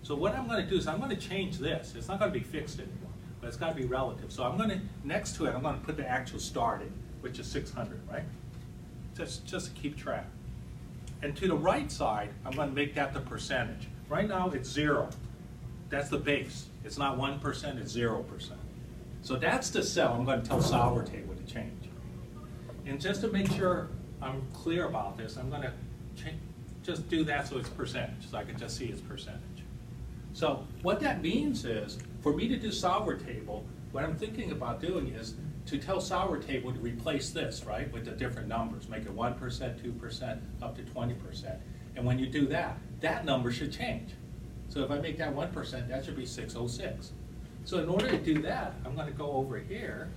So what I'm going to do is I'm going to change this. It's not going to be fixed anymore, but it's got to be relative. So I'm going to, next to it, I'm going to put the actual starting, which is 600, right? Just to keep track. And to the right side, I'm going to make that the percentage. Right now, it's 0. That's the base. It's not 1%, it's 0%. So that's the cell I'm going to tell solver table to change. And just to make sure I'm clear about this, I'm going to just do that so it's percentage, so I can just see its percentage. So what that means is, for me to do solver table, what I'm thinking about doing is to tell solver table to replace this, right, with the different numbers. Make it 1%, 2%, up to 20%. And when you do that, that number should change. So if I make that 1%, that should be 606. So in order to do that, I'm going to go over here,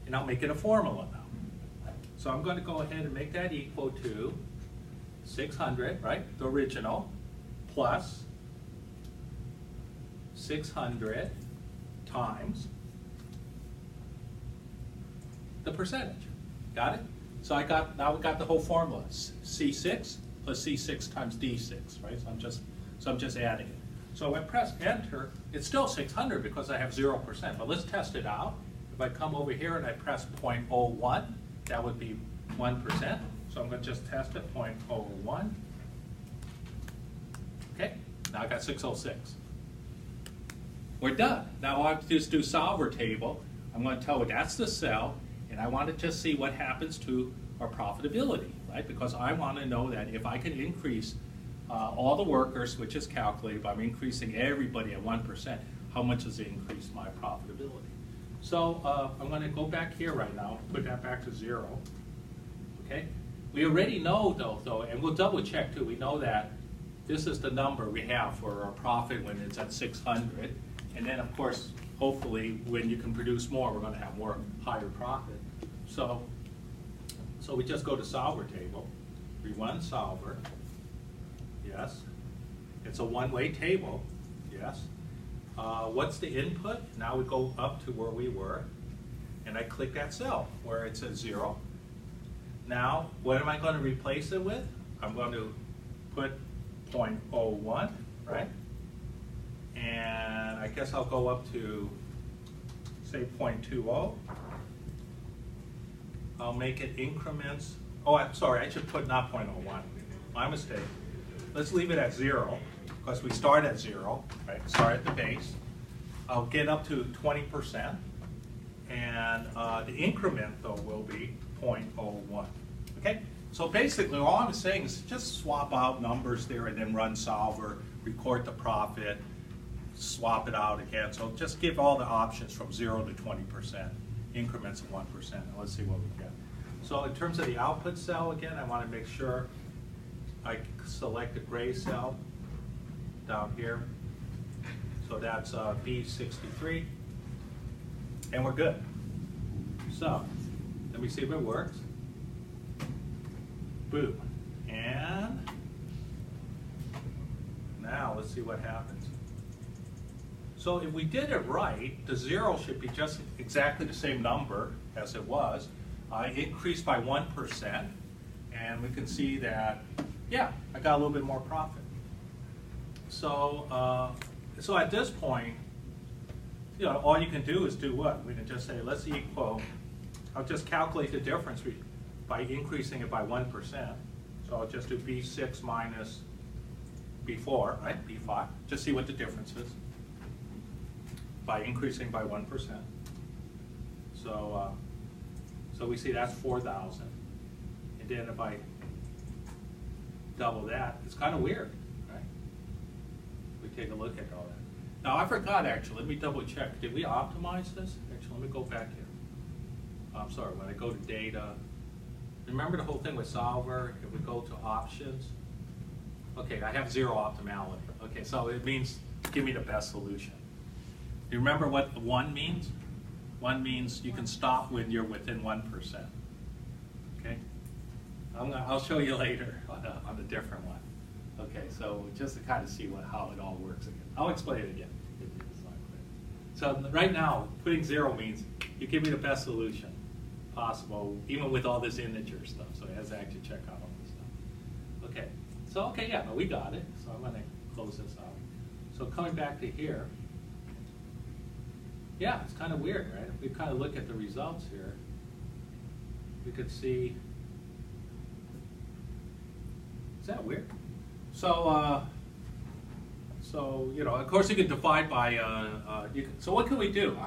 and I'll make it a formula now. So I'm going to go ahead and make that equal to 600, right, the original, plus 600 times the percentage. Got it? So now we got the whole formula. C6 plus C6 times D6, right? So I'm just adding it. So when I press enter, it's still 600 because I have 0%. But let's test it out. If I come over here and I press 0.01, that would be 1%. So I'm going to just test it, 0.01. Okay, now I got 606. We're done. Now I just do solver table. I'm going to tell it that's the cell, and I want to just see what happens to our profitability, right? Because I want to know that if I can increase all the workers, which is calculated, but I'm increasing everybody at 1%, how much does it increase my profitability? So I'm going to go back here right now, put that back to 0. Okay? We already know though, and we'll double check too, we know that this is the number we have for our profit when it's at 600. And then of course, hopefully when you can produce more, we're going to have more higher profit. So we just go to solver table. We run solver. Yes. It's a one-way table. Yes. What's the input? Now we go up to where we were, and I click that cell where it says 0. Now, what am I going to replace it with? I'm going to put 0.01, right? And I guess I'll go up to, say, 0.20. I'll make it increments. Oh, I'm sorry, I should put not 0.01. My mistake. Let's leave it at 0, because we start at 0, right? Start at the base. I'll get up to 20%, and the increment, though, will be 0.01. Okay? So basically, all I'm saying is just swap out numbers there and then run solver, record the profit, swap it out again. So just give all the options from 0 to 20%, increments of 1%, and let's see what we get. So in terms of the output cell, again, I want to make sure I select the gray cell down here. So that's B63, and we're good. So let me see if it works. Boom. And now let's see what happens. So if we did it right, the 0 should be just exactly the same number as it was. It increased by 1%, and we can see that, yeah, I got a little bit more profit. So, so at this point, you know, all you can do is do what? We can just say, let's equal, I'll just calculate the difference by increasing it by 1%. So I'll just do B6 minus B4, right? B5, just see what the difference is by increasing by 1%. So, so we see that's 4,000. And then if I double that, it's kind of weird, right? We take a look at all that. Now I forgot actually, let me double check. Did we optimize this? Actually, let me go back here. I'm sorry, when I go to data, remember the whole thing with solver, if we go to options, okay, I have 0 optimality. Okay, so it means give me the best solution. Do you remember what 1 means? 1 means you can stop when you're within 1%. Okay? I'll show you later on a different one. Okay, so just to kind of see how it all works again. I'll explain it again. It's not clear. So right now, putting 0 means you give me the best solution possible, even with all this integer stuff. So it has to actually check out all this stuff. Okay, so okay, yeah, no, we got it. So I'm going to close this out. So coming back to here, yeah, it's kind of weird, right? If we kind of look at the results here, we could see, is that weird? So, so you know, of course you can divide by, so what can we do?